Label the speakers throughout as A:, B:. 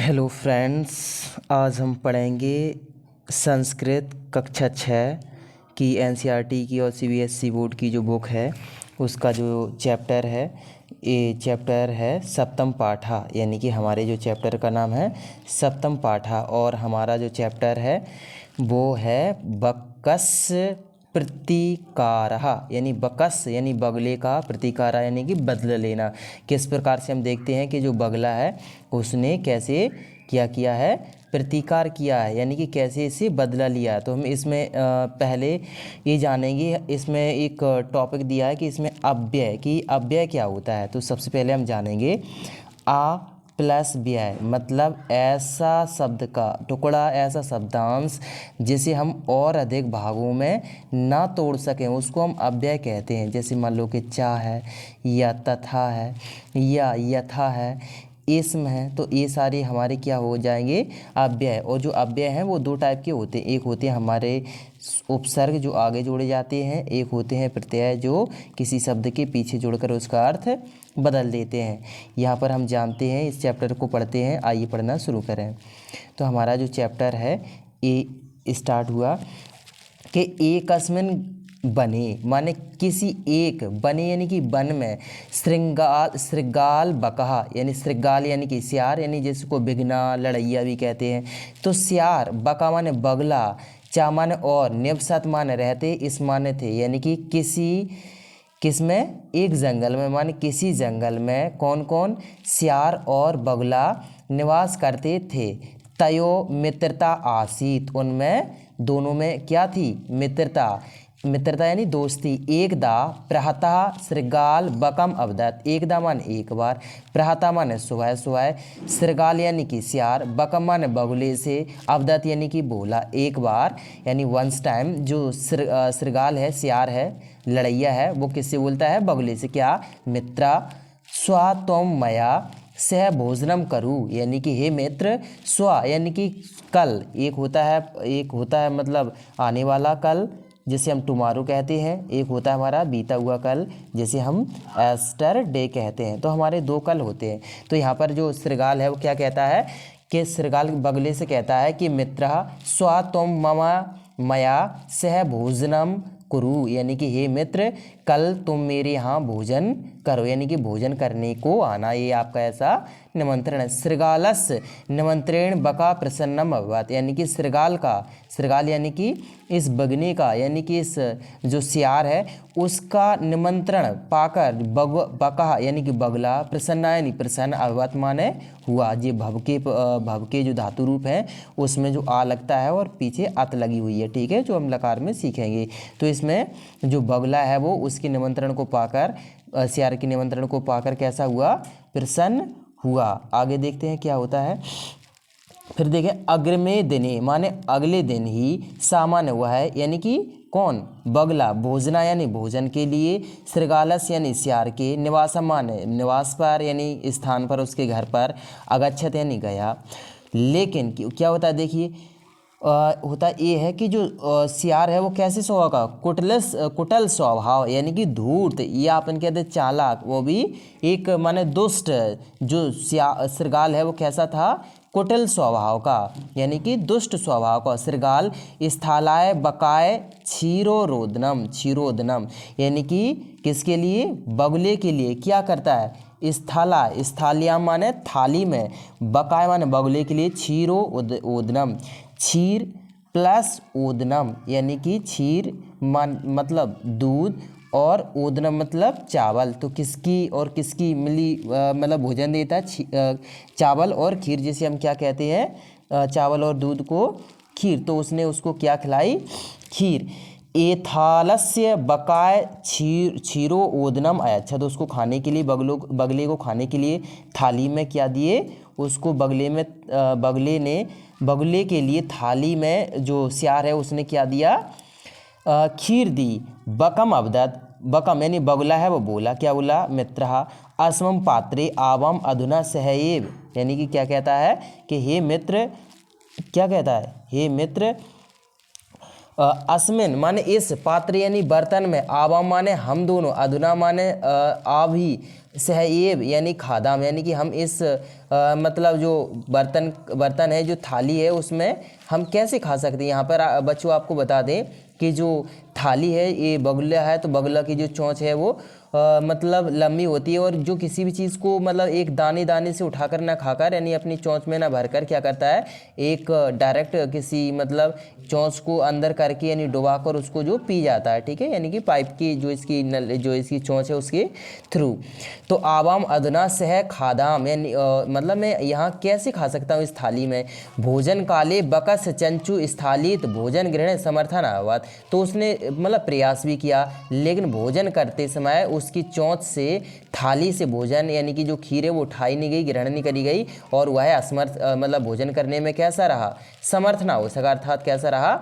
A: Hello friends, आज हम पढ़ेंगे संस्कृत कक्षा 6 की एनसीईआरटी की और सीबीएसई बोर्ड की जो बुक है उसका जो चैप्टर है। ये चैप्टर है सप्तम पाठा, यानी कि हमारे जो चैप्टर का नाम है सप्तम पाठा। और हमारा जो चैप्टर है वो है बकस प्रतिकारः, यानी बकस यानी बगले का, प्रतिकारः यानी कि बदला लेना। किस प्रकार से हम देखते हैं कि जो बगला है उसने कैसे क्या किया है, प्रतिकार किया है, यानी कि कैसे इसे बदला लिया है। तो हम इसमें पहले ये जानेंगे। इसमें एक टॉपिक दिया है कि इसमें अव्यय की अव्यय क्या होता है। तो सबसे पहले हम जानेंगे आ प्लस व्यय, मतलब ऐसा शब्द का टुकड़ा, ऐसा शब्दांश जिसे हम और अधिक भागों में ना तोड़ सकें उसको हम अव्यय कहते हैं। जैसे मान लो कि चा है या तथा है या यथा है, इसम है, तो ये सारे हमारे क्या हो जाएंगे, अव्यय। और जो अव्यय हैं वो दो टाइप के होते हैं। एक होते हैं हमारे उपसर्ग जो आगे जोड़े जाते हैं, एक होते हैं प्रत्यय जो किसी शब्द के पीछे जोड़कर उसका अर्थ बदल देते हैं। यहाँ पर हम जानते हैं, इस चैप्टर को पढ़ते हैं। आइए पढ़ना शुरू करें। तो हमारा जो चैप्टर है ये स्टार्ट हुआ कि एकस्मिन बने, माने किसी एक, बने यानी कि वन में, श्रृगाल बकहा, यानी श्रृगाल यानी कि सियार, यानी जिसको बिगना लड़ैया भी कहते हैं। तो सियार, बका माने बगला, चा माने और, निवसत माने रहते, इस माने थे, यानी कि किसमें, एक जंगल में, माने किसी जंगल में कौन कौन, सियार और बगला निवास करते थे। तयो मित्रता आसीत, उनमें दोनों में क्या थी, मित्रता। मित्रता यानी दोस्ती। एकदा प्रहतः श्रृगाल बकम अवदत, एकदा माने एक बार, प्रहता माने सुबह सुबह, श्रृगाल यानी कि सियार, बकम माने बगुले से, अवदत यानी कि बोला एक बार, यानी वंस टाइम। जो श्रृगाल है, सियार है, लड़ैया है, वो किससे बोलता है, बगुले से। क्या, मित्रा स्व त्वं मया सह भोजनम करूँ, यानी कि हे मित्र, स्व यानी कि कल, एक होता है मतलब आने वाला कल जिसे हम टुमारो कहते हैं, एक होता है हमारा बीता हुआ कल जिसे हम एस्टरडे कहते हैं। तो हमारे दो कल होते हैं। तो यहाँ पर जो श्रृगाल है वो क्या कहता है कि श्रृगाल बगले से कहता है कि मित्र स्व त्वं मम मया सह भोजनम कुरु, यानी कि हे मित्र, कल तुम मेरे यहाँ भोजन करो, यानी कि भोजन करने को आना। ये आपका ऐसा निमंत्रण है। श्रृगालस निमंत्रण बका प्रसन्नम अभवत, यानी कि श्रृगाल यानी कि इस बगने का, यानी कि इस जो सियार है उसका निमंत्रण पाकर बका यानी कि बगला, प्रसन्ना यानी प्रसन्न, अभवत माने हुआ। ये भव के जो धातु रूप है उसमें जो आ लगता है और पीछे अत लगी हुई है, ठीक है, जो हम लकार में सीखेंगे। तो इसमें जो बगला है वो उसके निमंत्रण को पाकर, सियार के निमंत्रण को पाकर कैसा हुआ, प्रसन्न हुआ। आगे देखते हैं क्या होता है। फिर देखें, अग्रमे दिने माने अगले दिन ही, सामान्य हुआ है, यानी कि कौन, बगला, भोजना यानी भोजन के लिए, श्रृगालस यानी सियार के, निवासम माने निवास पर यानी स्थान पर, उसके घर पर, अगच्छत यानी गया। लेकिन क्या होता है, देखिए होता ये है कि जो सियार है वो कैसे स्वभाव का, कुटल स्वभाव, यानी कि धूर्त, या अपन कहते हैं चालाक, वो भी एक माने दुष्ट। जो श्रृगाल है वो कैसा था, कुटिल स्वभाव का, यानी कि दुष्ट स्वभाव का। श्रृगाल स्थालाय बकाय क्षीरोदनम, यानी कि किसके लिए, बगुले के लिए क्या करता है, स्थालिया माने थाली में, बकाय माने बगुले के लिए, क्षीरो ओदनम, क्षीर प्लस ओदनम, यानी कि क्षीर मतलब दूध और ओदनम मतलब चावल। तो किसकी और किसकी मिली मतलब भोजन देता है, चावल और खीर, जिसे हम क्या कहते हैं, चावल और दूध को खीर। तो उसने उसको क्या खिलाई, खीर। एथालस्य बकाय क्षीरो ओदनम आया। अच्छा, तो उसको खाने के लिए, बगले को खाने के लिए थाली में क्या दिए उसको, बगले के लिए थाली में जो सियार है उसने क्या दिया, खीर दी। बकम अवदत, बकम यानी बगुला है वो बोला, क्या बोला, मित्रः अस्मम पात्रे आवाम अधुना सहएव, यानी कि क्या कहता है कि हे मित्र, क्या कहता है, हे मित्र, अस्मिन माने इस, पात्र यानी बर्तन में, आवाम माने हम दोनों, अधुना माने अभी, सहएव यानी खादाम, यानी कि हम इस मतलब जो बर्तन है, जो थाली है, उसमें हम कैसे खा सकते हैं। यहाँ पर बच्चों आपको बता दें कि जो थाली है ये बगुला है, तो बगुला की जो चोंच है वो मतलब लंबी होती है, और जो किसी भी चीज़ को मतलब एक दाने दाने से उठाकर ना खाकर, यानी अपनी चोंच में ना भरकर क्या करता है, एक डायरेक्ट किसी मतलब चोंच को अंदर करके यानी डुबाकर उसको जो पी जाता है, ठीक है, यानी कि पाइप की जो इसकी चोंच है उसके थ्रू। तो आवाम अधुना सह खादाम, यानी मतलब मैं यहाँ कैसे खा सकता हूँ इस थाली में। भोजन काले बकस चंचु स्थालित भोजन ग्रहण समर्थन अभवत, तो उसने मतलब प्रयास भी किया, लेकिन भोजन करते समय उसकी चोंच से थाली से भोजन यानी कि जो खीर है वो उठाई नहीं गई, ग्रहण नहीं करी गई, और वह असमर्थ मतलब भोजन करने में कैसा रहा, समर्थ ना हो सका, अर्थात कैसा रहा,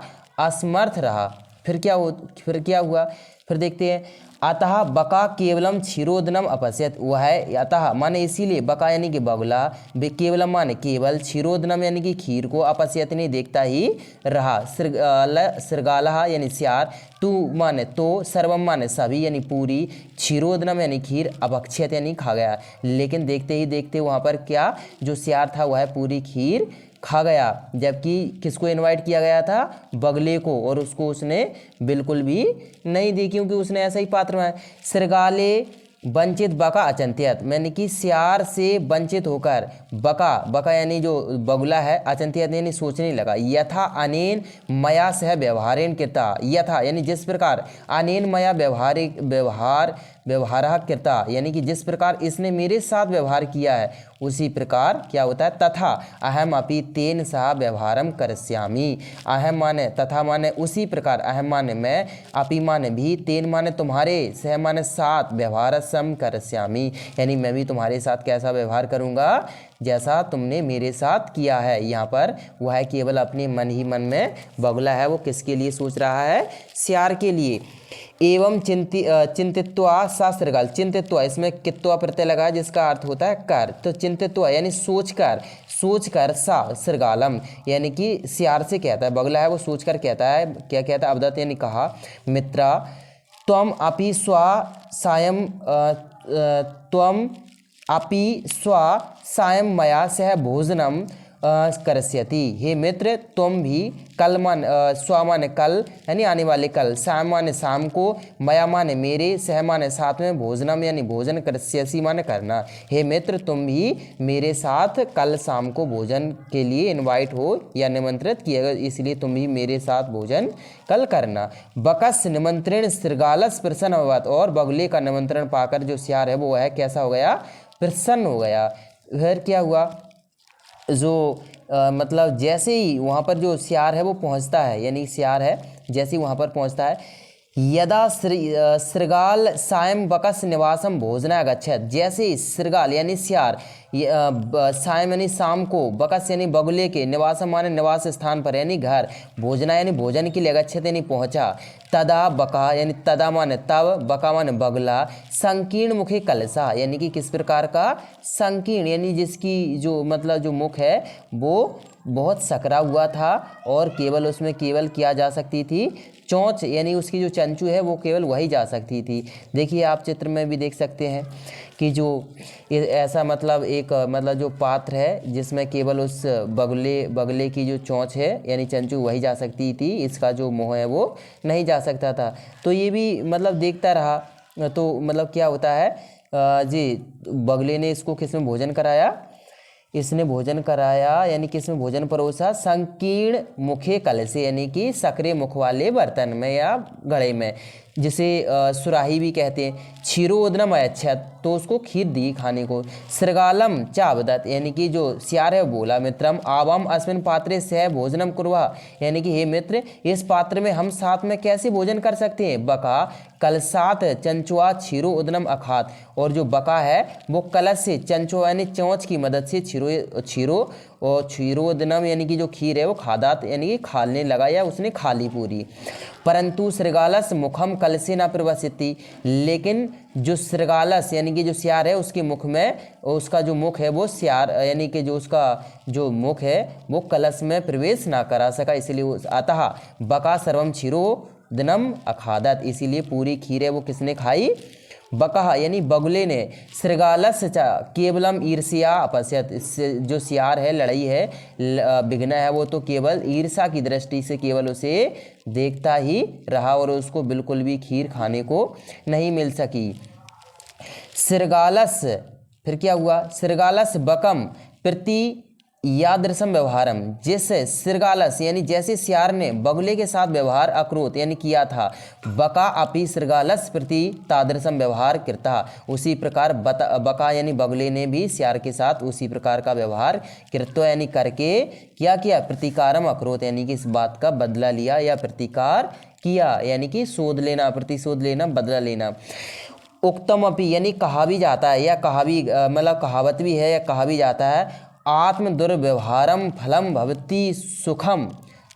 A: असमर्थ रहा। फिर क्या हुआ, फिर देखते हैं। अतः बका केवलम क्षीरोदनम अपश्यत, वह है अतः माने इसीलिए, बका यानी कि बगुला, केवलम माने केवल, क्षीरोदनम यानी कि खीर को, अपश्यत नहीं देखता ही रहा, सृगालः यानी स्यार, तू माने तो, सर्वम माने सभी यानी पूरी, क्षीरोदनम यानी खीर, अपक्षयत यानी खा गया। लेकिन देखते ही देखते वहाँ पर क्या, जो स्यार था वह पूरी खीर खा गया, जबकि किसको इनवाइट किया गया था, बगले को, और उसको उसने बिल्कुल भी नहीं दी, क्योंकि उसने ऐसा ही पात्र में सृगाले वंचित बका अचंत्यत, मैंने कि स्यार से वंचित होकर बका यानी जो बगुला है, अचंत्यत यानी सोचने लगा, यथा अनेन मया सह व्यवहारेण कृता, यथा यानी जिस प्रकार, अनेन मया व्यवहार कृता यानी कि जिस प्रकार इसने मेरे साथ व्यवहार किया है, उसी प्रकार क्या होता है, तथा अहम अपि तेन सह व्यवहारम करस्यामि, अहम माने तथा माने उसी प्रकार, अहम माने मैं, अपि माने भी, तेन माने तुम्हारे, सह माने साथ, व्यवहार सम करस्यामि यानी मैं भी तुम्हारे साथ कैसा व्यवहार करूँगा, जैसा तुमने मेरे साथ किया है। यहाँ पर वह केवल अपने मन ही मन में, बगुला है वो किसके लिए सोच रहा है, स्यार के लिए। एवं चिंतित्वा सा सृगाल, चिंतित्वा इसमें कित्वा प्रत्यय लगा है जिसका अर्थ होता है कर, तो चिंतित्वा यानी सोचकर सा सृगालम यानी कि स्यार से कहता है, बगुला है वो सोचकर कहता है, क्या कहता है, अवदत यानी कहा, मित्रा त्वम अपि स्व सायं मया सह भोजनम करस्यति, हे मित्र तुम भी कल स्व माने कल यानी आने वाले कल, सायं माने शाम को, मया माने मेरे, सह माने साथ में, भोजनम यानी भोजन, करस्यसि माने करना, हे मित्र तुम भी मेरे साथ कल शाम को भोजन के लिए इनवाइट हो या निमंत्रित किया गया, इसलिए तुम भी मेरे साथ भोजन कल करना। बकस निमंत्रण सृगालस प्रसन्न अभवत, और बगुले का निमंत्रण पाकर जो स्यार है वो है कैसा हो गया, प्रसन्न हो गया। फिर क्या हुआ, जो मतलब जैसे ही वहाँ पर जो स्यार है वो पहुँचता है, यानी स्यार है जैसे ही वहाँ पर पहुँचता है, यदा सृगाल सायं बकस निवासम भोजना गच्छत, जैसे ही सृगाल यानी स्यार सायं यानी शाम को, बकस यानी बगुले के, निवासम माने निवास स्थान पर यानी घर, भोजना यानी भोजन के लिए, गच्छत यानी पहुँचा, तदा बका यानी तदा माने तब, बका माने बगुला, संकीर्ण मुखे कलसा यानी कि किस प्रकार का, संकीर्ण यानी जिसकी जो मतलब जो मुख है वो बहुत सकरा हुआ था, और केवल उसमें केवल किया जा सकती थी चोंच, यानी उसकी जो चंचू है वो केवल वही जा सकती थी। देखिए आप चित्र में भी देख सकते हैं कि जो ऐसा मतलब एक मतलब जो पात्र है जिसमें केवल उस बगले की जो चोंच है यानी चंचू वही जा सकती थी, इसका जो मुँह है वो नहीं जा सकता था। तो ये भी मतलब देखता रहा, तो मतलब क्या होता है जी, बगले ने इसको किस में भोजन कराया, इसने भोजन कराया यानी कि इसमें भोजन परोसा संकीर्ण मुखे कल से यानी कि सकरे मुख वाले बर्तन में या घड़े में, जिसे सुराही भी कहते हैं। क्षीरोदनम अयच्छत, तो उसको खीर दी खाने को। सृगालम चावदत यानी कि जो स्यार है बोला, मित्रम आवाम अस्मिन पात्रे सह भोजनम कुर्वा यानी कि हे मित्र इस पात्र में हम साथ में कैसे भोजन कर सकते हैं। बका कलसात चंचुआ क्षीरो उदनम अखात, और जो बका है वो कलश से चंचुआ यानी चोंच की मदद से क्षीरोदनम यानी कि जो खीर है वो खादात यानी कि खाने लगा या उसने खा ली पूरी। परंतु सृगालस मुखम कल से न प्रवसिति, लेकिन जो सृगालस यानी कि जो स्यार है उसके मुख में, उसका जो मुख है वो स्यार यानी कि जो उसका जो मुख है वो कलश में प्रवेश ना करा सका, इसलिए अतः बका सर्वम क्षीरो दनम अखादत, इसीलिए पूरी खीर है वो किसने खाई, बका यानी बगुले ने श्रृगालस्य च केवलम ईर्ष्या अपश्यत, इससे जो सियार है, लड़ाई है, विघ्न है, वो तो केवल ईर्ष्या की दृष्टि से केवल उसे देखता ही रहा और उसको बिल्कुल भी खीर खाने को नहीं मिल सकी। श्रृगालस्य, फिर क्या हुआ, श्रृगालस्य बकम प्रति यादृशम व्यवहारम, जैसे श्रृगालस यानी जैसे सियार ने बगुले के साथ व्यवहार अक्रोत यानी किया था, बका अपि श्रृगालस प्रति तादृशम व्यवहार कृता, उसी प्रकार बका यानी बगुले ने भी सियार के साथ उसी प्रकार का व्यवहार कृत्वा यानी करके क्या किया, प्रतिकारम अक्रोत यानी कि इस बात का बदला लिया या प्रतिकार किया, यानी कि शोध लेना, प्रतिशोध लेना, बदला लेना। उक्तम अपि यानी कहा भी जाता है या कहा भी मतलब कहावत भी है या कहा भी जाता है, आत्म दुर्व्यवहारम फलम भवति सुखम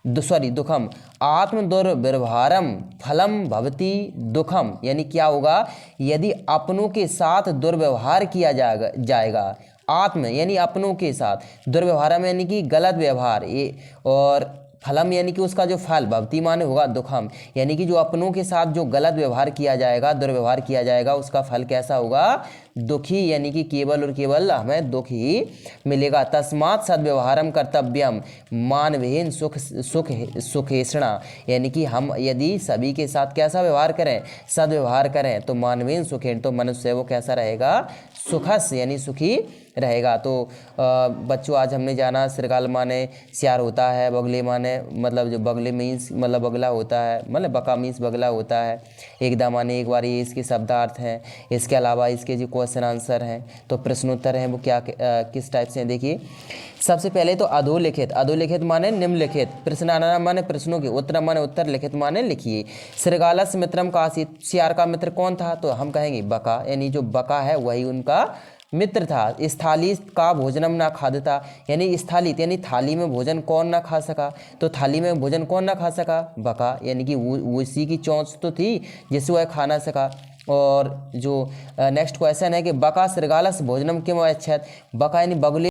A: दुखम, आत्म दुर्व्यवहारम फलम भवति दुखम, यानी क्या होगा, यदि अपनों के साथ दुर्व्यवहार किया जाएगा आत्म यानी अपनों के साथ, दुर्व्यवहारम यानी कि गलत व्यवहार, ये और फलम यानी कि उसका जो फल, भवती माने होगा दुखम, यानी कि जो अपनों के साथ जो गलत व्यवहार किया जाएगा, दुर्व्यवहार किया जाएगा, उसका फल कैसा होगा, दुखी, यानी कि केवल और केवल हमें दुख ही मिलेगा। तस्मात् सद्व्यवहारम कर्तव्यम मानवेन सुखेषणा, यानी कि हम यदि सभी के साथ कैसा व्यवहार करें, सद्व्यवहार करें, तो मानवेन सुखेन, तो मनुष्य वो कैसा रहेगा, सुखस यानी सुखी रहेगा। तो बच्चों आज हमने जाना श्रृगाल माने सियार होता है, बगले माने मतलब जो बगले मीन्स मतलब बगला होता है, मतलब बका मीन्स बगला होता है, एकदा माने एक बार, ये इसके शब्दार्थ हैं। इसके अलावा इसके जो क्वेश्चन आंसर हैं, तो प्रश्नोत्तर हैं, वो क्या किस टाइप से हैं देखिए। सबसे पहले तो अधोलिखित, अधोलिखित माने निम्नलिखित, प्रश्नाना माने प्रश्नों के, उत्तर माने उत्तर, लिखित माने लिखिए। श्रृगालस्य मित्रम का आसीत, सियार का मित्र कौन था, तो हम कहेंगे बका, यानी जो बका है वही उनका मित्र था। स्थाली का भोजनम ना खादता, यानी स्थालित यानी थाली में भोजन कौन ना खा सका, तो थाली में भोजन कौन ना खा सका, बका, यानी कि उसी की चोंच तो थी जिससे वह खा ना सका। और जो नेक्स्ट क्वेश्चन है कि बका श्रृगालस्य भोजनम किम अयच्छत, बका यानी बगुले